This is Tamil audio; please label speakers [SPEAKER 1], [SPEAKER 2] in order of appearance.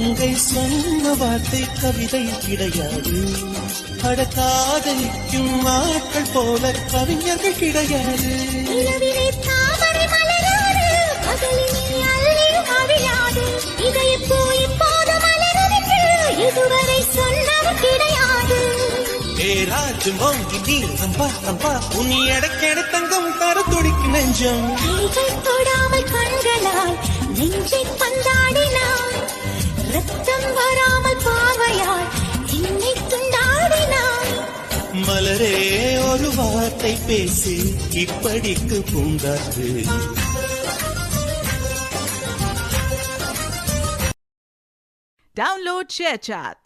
[SPEAKER 1] கங்கை சொன்ன வார்த்தை கவிதை கிடையாது. காதலிக்கும் ஆட்கள் போல கவிஞர்கள் கிடையாது.
[SPEAKER 2] இதுவரை சொன்னவர் கிடையாது.
[SPEAKER 1] ராஜும் வாங்கி நீரம்பா ரம்பா உன்னி எடக்கெட தங்கம் தர துடிக்கு நெஞ்சம்.
[SPEAKER 2] தொடாமல் கண்களால் நெஞ்சை பந்தாடினாய். ரத்தம் வராமல் பார்வையால் என்னை துண்டாடினாய்.
[SPEAKER 1] மலரே ஒரு வார்த்தை பேசி இப்படிக்கு பூங்காற்று.
[SPEAKER 3] Download ShareChat.